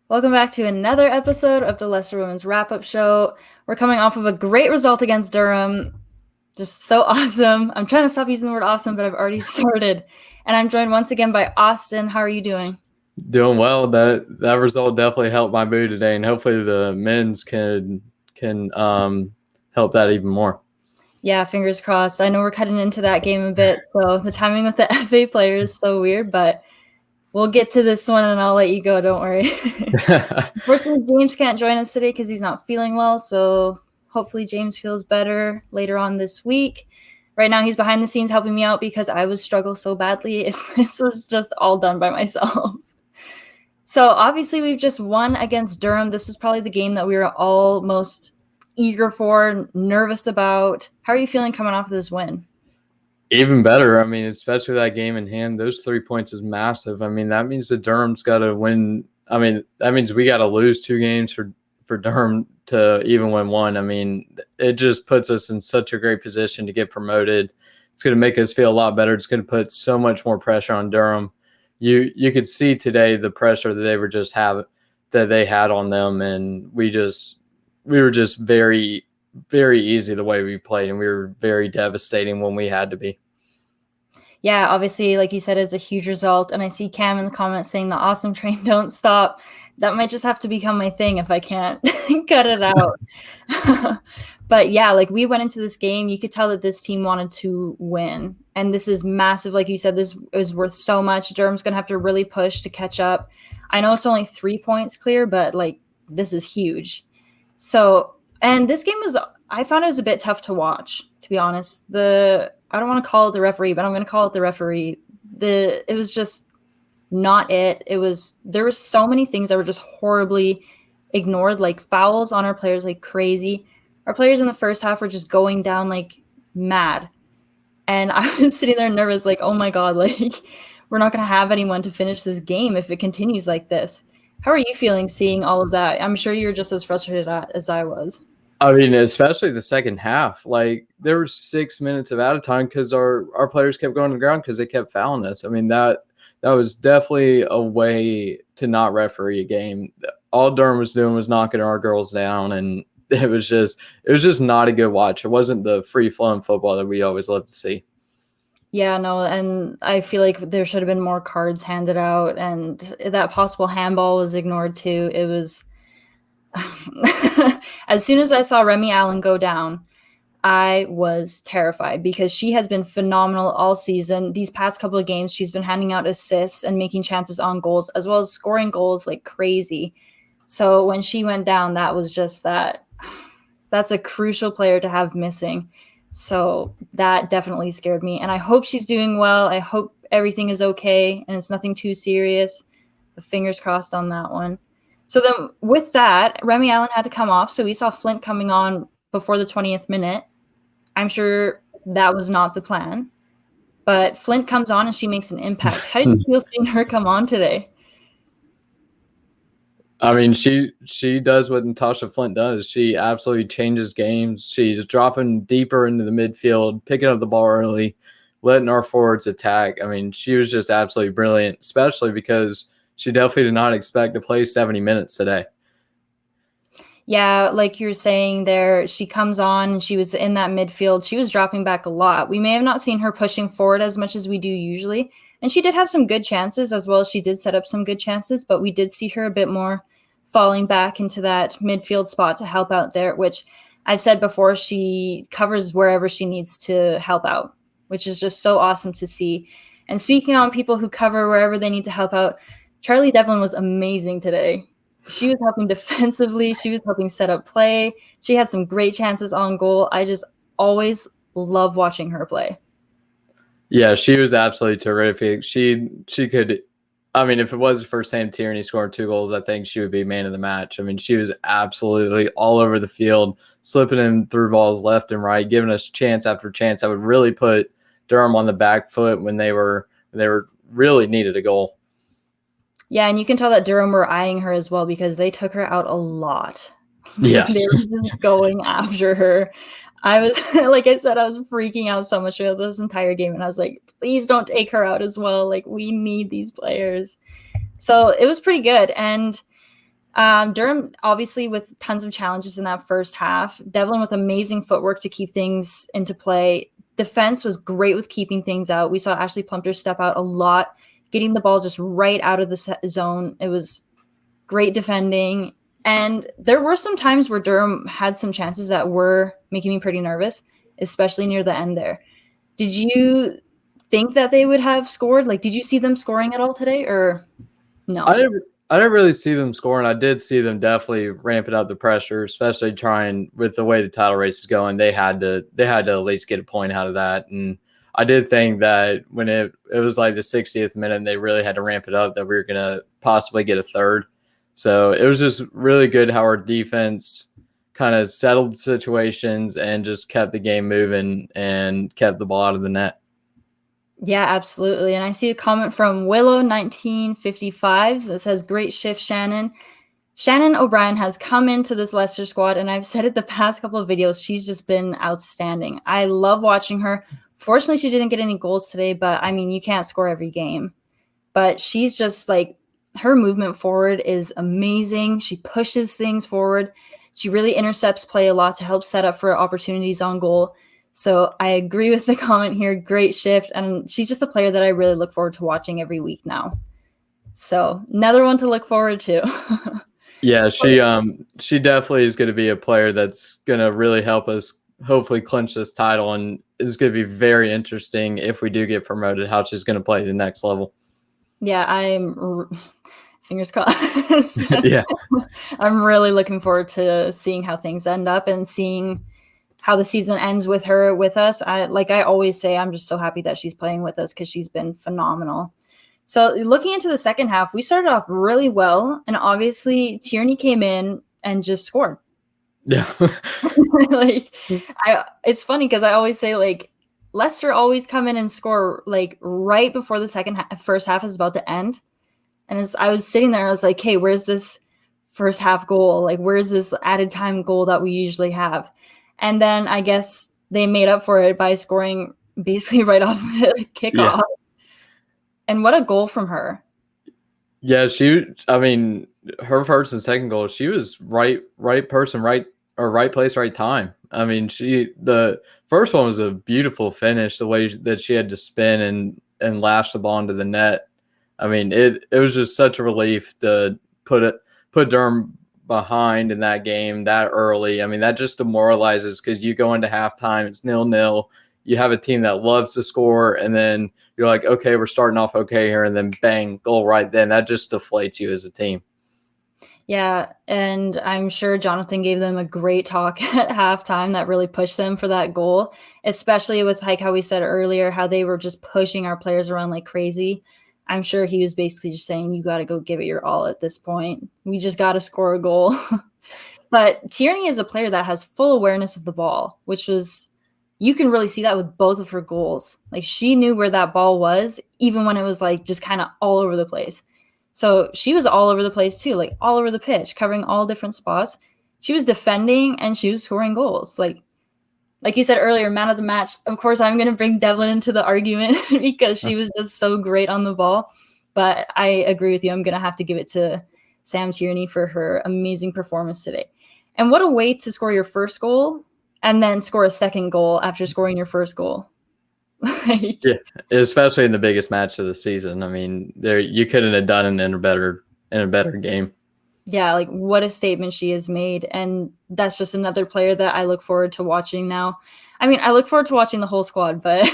Welcome back to another episode of the Leicester Women's Wrap-Up Show. We're coming off of a great result against Durham. Just so awesome. I'm trying to stop using the word awesome, but I've already started. And I'm joined once again by Austin. How are you doing? Doing well. That result definitely helped my mood today, and hopefully the men's can help that even more. Yeah, fingers crossed. I know we're cutting into that game a bit, so the timing with the FA player is so weird, but we'll get to this one and I'll let you go. Don't worry. Unfortunately, James can't join us today because he's not feeling well. So hopefully James feels better later on this week. Right now, he's behind the scenes helping me out because I would struggle so badly if this was just all done by myself. So obviously, we've just won against Durham. This was probably the game that we were all most eager for, nervous about. How are you feeling coming off of this win? Even better. I mean, especially that game in hand, those 3 points is massive. I mean, that means that Durham's got to win. I mean, that means we got to lose 2 games for Durham to even win one. I mean, it just puts us in such a great position to get promoted. It's going to make us feel a lot better. It's going to put so much more pressure on Durham. You could see today the pressure that they had on them, and we were just very, very easy the way we played, and we were very devastating when we had to be. Yeah, obviously, like you said, is a huge result. And I see Cam in the comments saying the awesome train don't stop. That might just have to become my thing if I can't cut it out. But yeah, like we went into this game, you could tell that this team wanted to win. And this is massive. Like you said, this is worth so much. Durham's going to have to really push to catch up. I know it's only 3 points clear, but like this is huge. So, and this game I found it was a bit tough to watch, to be honest. I don't want to call it the referee, but I'm going to call it the referee. It was just not it. There were so many things that were just horribly ignored, like fouls on our players like crazy. Our players in the first half were just going down like mad. And I was sitting there nervous, like, oh my God, like we're not going to have anyone to finish this game if it continues like this. How are you feeling seeing all of that? I'm sure you're just as frustrated as I was. I mean, especially the second half. Like there were 6 minutes of out of time because our players kept going to the ground because they kept fouling us. I mean that was definitely a way to not referee a game. All Durham was doing was knocking our girls down, and it was just not a good watch. It wasn't the free flowing football that we always love to see. Yeah, no, and I feel like there should have been more cards handed out, and that possible handball was ignored too. It was as soon as I saw Remy Allen go down, I was terrified because she has been phenomenal all season. These past couple of games, she's been handing out assists and making chances on goals, as well as scoring goals like crazy. So when she went down, that was just that's a crucial player to have missing. So that definitely scared me. And I hope she's doing well. I hope everything is okay and it's nothing too serious. The fingers crossed on that one. So then with that, Remy Allen had to come off. So we saw Flint coming on before the 20th minute. I'm sure that was not the plan. But Flint comes on and she makes an impact. How did you feel seeing her come on today? I mean, she does what Natasha Flint does. She absolutely changes games. She's dropping deeper into the midfield, picking up the ball early, letting our forwards attack. I mean, she was just absolutely brilliant, especially because she definitely did not expect to play 70 minutes today. Yeah, like you're saying there, she comes on and she was in that midfield. She was dropping back a lot. We may have not seen her pushing forward as much as we do usually. And she did have some good chances as well. She did set up some good chances, but we did see her a bit more falling back into that midfield spot to help out there, which I've said before, she covers wherever she needs to help out, which is just so awesome to see. And speaking on people who cover wherever they need to help out, Charlie Devlin was amazing today. She was helping defensively. She was helping set up play. She had some great chances on goal. I just always love watching her play. Yeah, she was absolutely terrific. She could, I mean, if it wasn't for Sam Tierney scoring 2 goals, I think she would be man of the match. I mean, she was absolutely all over the field, slipping in through balls left and right, giving us chance after chance. I would really put Durham on the back foot when they were really needed a goal. Yeah, and you can tell that Durham were eyeing her as well because they took her out a lot. Yes. They were just going after her. I was, like I said, I was freaking out so much throughout this entire game. And I was like, please don't take her out as well. Like, we need these players. So it was pretty good. And Durham, obviously, with tons of challenges in that first half. Devlin with amazing footwork to keep things into play. Defense was great with keeping things out. We saw Ashley Plumpter step out a lot, getting the ball just right out of the zone. It was great defending. And there were some times where Durham had some chances that were making me pretty nervous, especially near the end there. Did you think that they would have scored? Like, did you see them scoring at all today, or I no? didn't I didn't really see them scoring. I did see them definitely ramping up the pressure, especially trying with the way the title race is going. They had to at least get a point out of that. And I did think that when it was like the 60th minute and they really had to ramp it up, that we were gonna possibly get a third. So it was just really good how our defense kind of settled situations and just kept the game moving and kept the ball out of the net. Yeah, absolutely. And I see a comment from Willow 1955 that says, "Great shift, Shannon. Shannon O'Brien has come into this Leicester squad, and I've said it the past couple of videos. She's just been outstanding. I love watching her. Fortunately, she didn't get any goals today, but I mean, you can't score every game. But she's just like, her movement forward is amazing. She pushes things forward. She really intercepts play a lot to help set up for opportunities on goal. So I agree with the comment here. Great shift. And she's just a player that I really look forward to watching every week now. So another one to look forward to." Yeah, she definitely is going to be a player that's going to really help us hopefully clinch this title, and it's going to be very interesting if we do get promoted how she's going to play the next level. Yeah, fingers crossed. Yeah. I'm really looking forward to seeing how things end up and seeing how the season ends with her with us. I always say, I'm just so happy that she's playing with us because she's been phenomenal. So looking into the second half, we started off really well, and obviously Tierney came in and just scored. Yeah. Like, it's funny because I always say, like, Leicester always come in and score like right before the first half is about to end. And as I was sitting there, I was like, "Hey, where's this first half goal? Like, where's this added time goal that we usually have?" And then I guess they made up for it by scoring basically right off the Yeah. kickoff. And what a goal from her. Yeah, I mean, her first and second goal, she was right person, right place, right time. I mean, the first one was a beautiful finish, the way that she had to spin and lash the ball into the net. I mean, it was just such a relief to put Durham behind in that game that early. I mean, that just demoralizes because you go into halftime, it's 0-0. You have a team that loves to score, and then you're like, okay, we're starting off okay here, and then bang, goal right then. That just deflates you as a team. Yeah, and I'm sure Jonathan gave them a great talk at halftime that really pushed them for that goal, especially with like how we said earlier, how they were just pushing our players around like crazy. I'm sure he was basically just saying, "You got to go give it your all at this point. We just got to score a goal." But Tierney is a player that has full awareness of the ball, which was, you can really see that with both of her goals. Like, she knew where that ball was, even when it was like just kind of all over the place. So she was all over the place too, like all over the pitch, covering all different spots. She was defending and she was scoring goals. Like you said earlier, man of the match. Of course, I'm going to bring Devlin into the argument because she was just so great on the ball. But I agree with you. I'm going to have to give it to Sam Tierney for her amazing performance today. And what a way to score your first goal and then score a second goal after scoring your first goal. Like, Yeah, especially in the biggest match of the season. I mean, there you couldn't have done it in a better game. yeah, like what a statement she has made. And that's just another player that I look forward to watching now. I mean, I look forward to watching the whole squad, but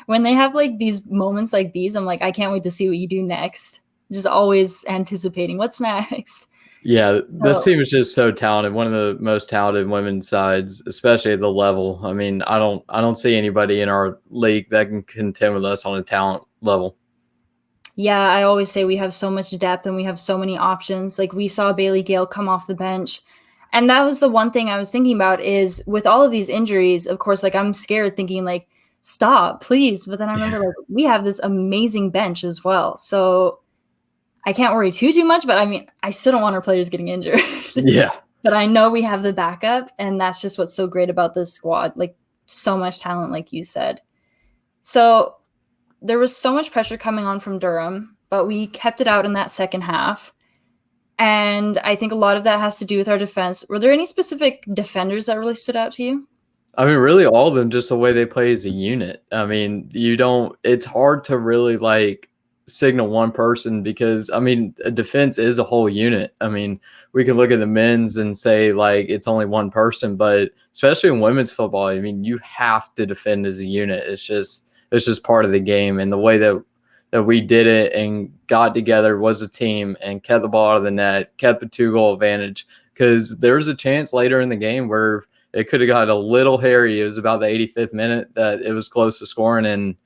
when they have like these moments like these, I'm like, I can't wait to see what you do next. Just always anticipating what's next. Yeah, this So team is just so talented. One of the most talented women's sides, especially at the level. I mean, I don't see anybody in our league that can contend with us on a talent level. yeah, I always say we have so much depth and we have so many options. Like, we saw Bailey Gale come off the bench. And that was the one thing I was thinking about is with all of these injuries, of course, like I'm scared thinking like, stop, please. But then I remember like we have this amazing bench as well. So I can't worry too much, but I mean, I still don't want our players getting injured. Yeah. But I know we have the backup, and that's just what's so great about this squad. Like, so much talent, like you said. So there was so much pressure coming on from Durham, but we kept it out in that second half. And I think a lot of that has to do with our defense. Were there any specific defenders that really stood out to you? I mean, really all of them, just the way they play as a unit. I mean, it's hard to really like signal one person because, I mean, a defense is a whole unit. I mean, we can look at the men's and say like it's only one person, but especially in women's football, I mean, you have to defend as a unit. It's just part of the game. And the way that we did it and got together was a team and kept the ball out of the net, kept the 2-goal advantage, because there's a chance later in the game where it could have got a little hairy. It was about the 85th minute that it was close to scoring. And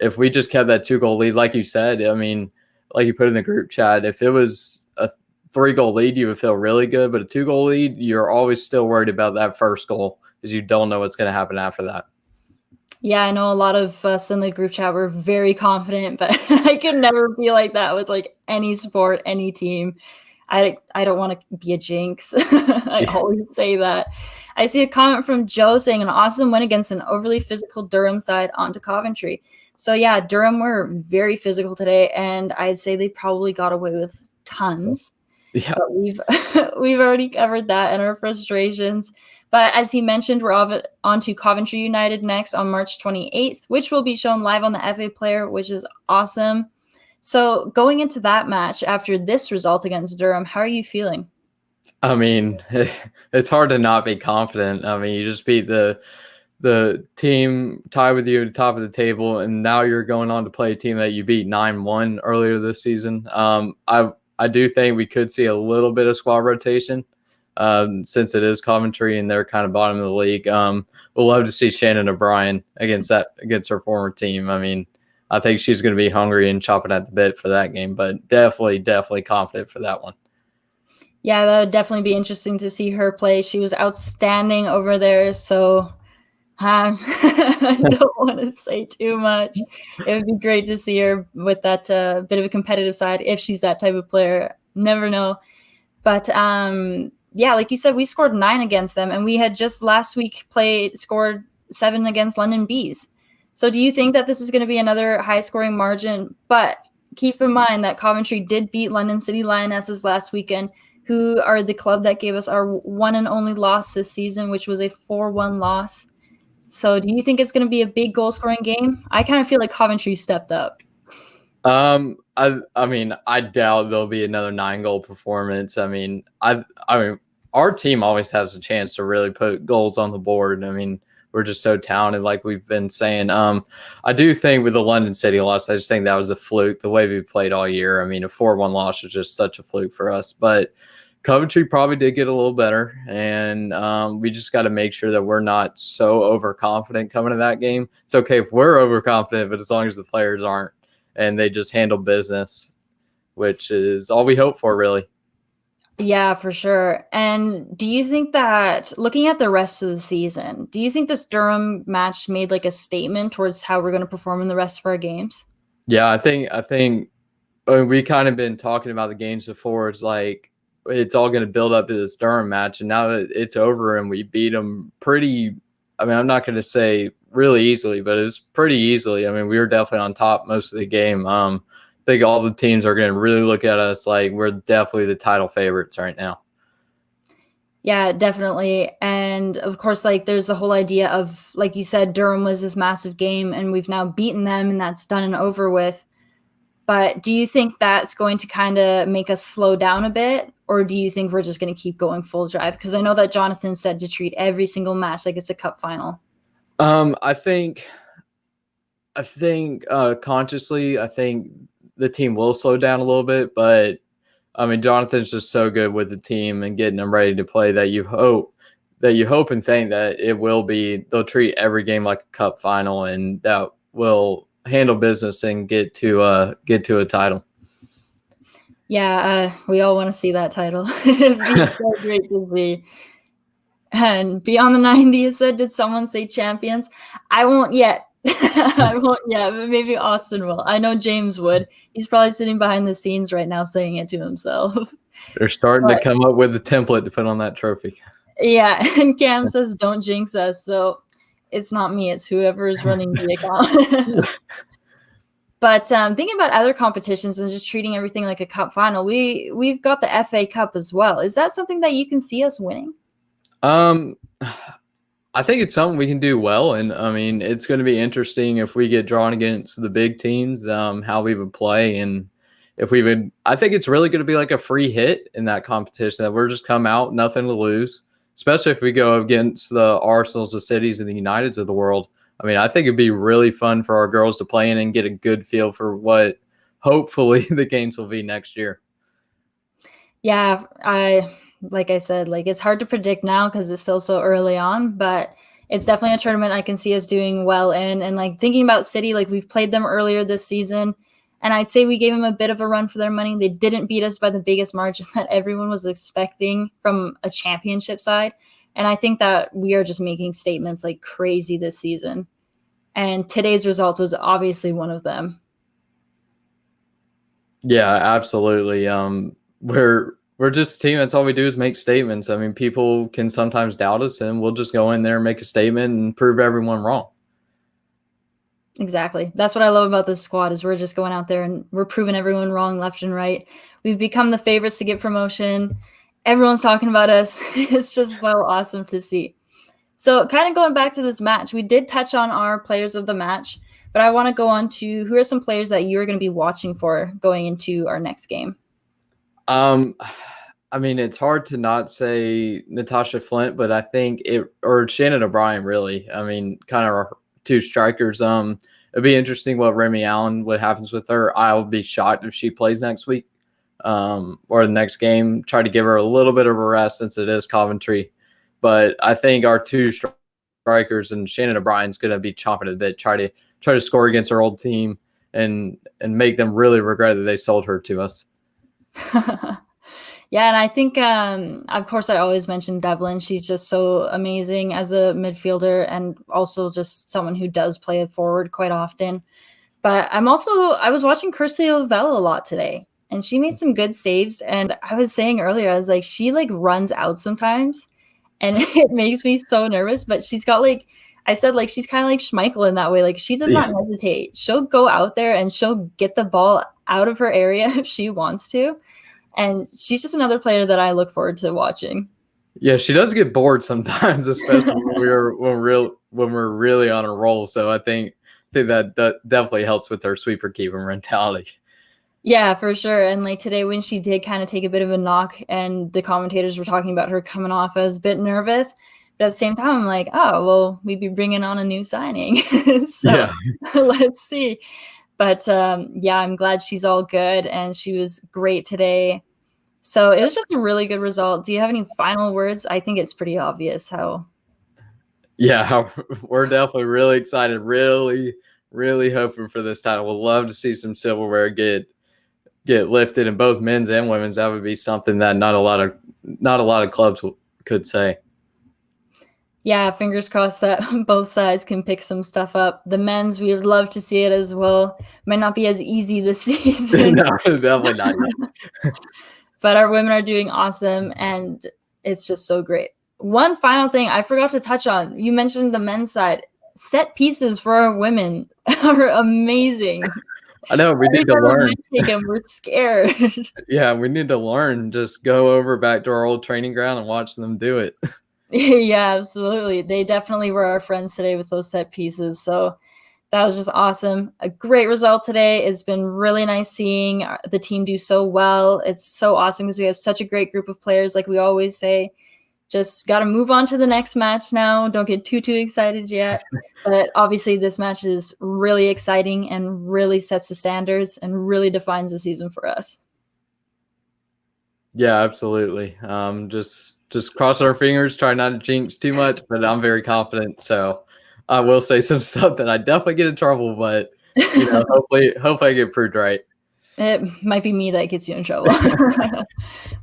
if we just kept that 2-goal lead, like you said, I mean, like you put in the group chat, if it was a 3-goal lead, you would feel really good. But a 2-goal lead, you're always still worried about that first goal because you don't know what's going to happen after that. Yeah, I know a lot of us in the group chat were very confident, but I could never be like that with like any sport, any team. I don't want to be a jinx. I always say that. I see a comment from Joe saying an awesome win against an overly physical Durham side onto Coventry. So yeah, Durham were very physical today, and I'd say they probably got away with tons. Yeah. But we've already covered that and our frustrations. But as he mentioned, we're on to Coventry United next on March 28th, which will be shown live on the FA Player, which is awesome. So going into that match after this result against Durham, how are you feeling? I mean, it's hard to not be confident. I mean, you just beat the team tied with you at the top of the table, and now you're going on to play a team that you beat 9-1 earlier this season. I do think we could see a little bit of squad rotation since it is Coventry and they're kind of bottom of the league. We'll love to see Shannon O'Brien against her former team. I mean, I think she's going to be hungry and chopping at the bit for that game, but definitely confident for that one. Yeah, that would definitely be interesting to see her play. She was outstanding over there, so I don't want to say too much. It would be great to see her with that bit of a competitive side if she's that type of player. Never know. But yeah, like you said, we scored 9 against them, and we had just last week scored 7 against London Bees. So do you think that this is going to be another high-scoring margin? But keep in mind that Coventry did beat London City Lionesses last weekend, who are the club that gave us our one and only loss this season, which was a 4-1 loss. So do you think it's going to be a big goal-scoring game? I kind of feel like Coventry stepped up. I mean, I doubt there'll be another 9-goal performance. I mean, our team always has a chance to really put goals on the board. I mean, we're just so talented, like we've been saying. I do think with the London City loss, I just think that was a fluke. The way we played all year, I mean, a 4-1 loss was just such a fluke for us. But Coventry probably did get a little better, and we just got to make sure that we're not so overconfident coming to that game. It's okay if we're overconfident, but as long as the players aren't and they just handle business, which is all we hope for, really. Yeah, for sure. And do you think that looking at the rest of the season, do you think this Durham match made like a statement towards how we're going to perform in the rest of our games? Yeah, I think we kind of been talking about the games before. It's like it's all going to build up to this Durham match, and now that it's over and we beat them pretty, I mean, I'm not going to say really easily, but it was pretty easily. I mean, we were definitely on top most of the game. I think all the teams are going to really look at us like we're definitely the title favorites right now. Yeah, definitely. And of course, like there's the whole idea of, like you said, Durham was this massive game and we've now beaten them and that's done and over with. But do you think that's going to kind of make us slow down a bit? Or do you think we're just going to keep going full drive? Because I know that Jonathan said to treat every single match like it's a cup final. I think consciously, I think the team will slow down a little bit, but I mean, Jonathan's just so good with the team and getting them ready to play that you hope and think that they'll treat every game like a cup final and that will handle business and get to a title. Yeah, we all want to see that title. It'd be so great to see. And beyond the 90, said, did someone say champions? I won't yet. I won't yet, but maybe Austin will. I know James would. He's probably sitting behind the scenes right now saying it to himself. They're starting to come up with a template to put on that trophy. Yeah, and Cam says, don't jinx us. So it's not me. It's whoever is running the account. But thinking about other competitions and just treating everything like a cup final, we've got the FA Cup as well. Is that something that you can see us winning? I think it's something we can do well, and I mean, it's going to be interesting if we get drawn against the big teams, how we would play, and if we would. I think it's really going to be like a free hit in that competition that we're just come out, nothing to lose, especially if we go against the Arsenals, the Cities, and the Uniteds of the world. I mean, I think it'd be really fun for our girls to play in and get a good feel for what hopefully the games will be next year. Yeah, like I said, like it's hard to predict now because it's still so early on, but it's definitely a tournament I can see us doing well in. And like thinking about City, like we've played them earlier this season, and I'd say we gave them a bit of a run for their money. They didn't beat us by the biggest margin that everyone was expecting from a championship side. And I think that we are just making statements like crazy this season. And today's result was obviously one of them. Yeah, absolutely. We're just a team. That's all we do is make statements. I mean, people can sometimes doubt us, and we'll just go in there and make a statement and prove everyone wrong. Exactly. That's what I love about this squad is we're just going out there and we're proving everyone wrong left and right. We've become the favorites to get promotion. Everyone's talking about us. It's just so awesome to see. So kind of going back to this match, we did touch on our players of the match, but I want to go on to who are some players that you're going to be watching for going into our next game? I mean, it's hard to not say Natasha Flint, but I think or Shannon O'Brien, really. I mean, kind of our two strikers. It'd be interesting what Remy Allen, what happens with her. I'll be shocked if she plays next week, or the next game. Try to give her a little bit of a rest since it is Coventry. But I think our two strikers and Shannon O'Brien's going to be chomping at the bit, try to score against our old team and make them really regret that they sold her to us. Yeah, and I think, of course, I always mention Devlin. She's just so amazing as a midfielder and also just someone who does play it forward quite often. But I was watching Kirsty Lavelle a lot today, and she made some good saves. And I was saying earlier, I was like, she like runs out sometimes, and it makes me so nervous. But she's got like, I said, like, she's kind of like Schmeichel in that way. Like, she does not hesitate. She'll go out there and she'll get the ball out of her area if she wants to. And she's just another player that I look forward to watching. Yeah, she does get bored sometimes, especially when we're really on a roll. So I think that definitely helps with her sweeper keeper mentality. Yeah, for sure. And like today, when she did kind of take a bit of a knock, and the commentators were talking about her coming off, I was a bit nervous. But at the same time, I'm like, oh well, we'd be bringing on a new signing, so yeah. Let's see. But yeah, I'm glad she's all good, and she was great today. So it was just a really good result. Do you have any final words? I think it's pretty obvious how. Yeah, we're definitely really excited, really, really hoping for this title. We'd love to see some silverware get lifted in both men's and women's. That would be something that not a lot of clubs could say. Yeah, fingers crossed that both sides can pick some stuff up. The men's, we would love to see it as well. Might not be as easy this season. No, definitely not yet. But our women are doing awesome, and it's just so great. One final thing I forgot to touch on. You mentioned the men's side. Set pieces for our women are amazing. I know, we need to learn. We're scared. Yeah, we need to learn. Just go over back to our old training ground and watch them do it. Yeah, absolutely. They definitely were our friends today with those set pieces. So that was just awesome. A great result today. It's been really nice seeing the team do so well. It's so awesome because we have such a great group of players, like we always say. Just got to move on to the next match now. Don't get too excited yet. But obviously this match is really exciting and really sets the standards and really defines the season for us. Yeah, absolutely. Just cross our fingers, try not to jinx too much, but I'm very confident. So I will say some stuff that I definitely get in trouble, but you know, hopefully I get proved right. It might be me that gets you in trouble.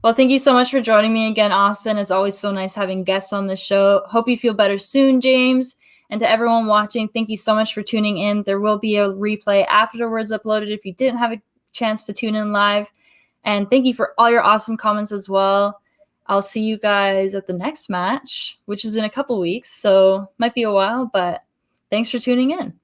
Well, thank you so much for joining me again, Austin. It's always so nice having guests on the show. Hope you feel better soon, James. And to everyone watching, thank you so much for tuning in. There will be a replay afterwards uploaded if you didn't have a chance to tune in live. And thank you for all your awesome comments as well. I'll see you guys at the next match, which is in a couple weeks. So might be a while, but thanks for tuning in.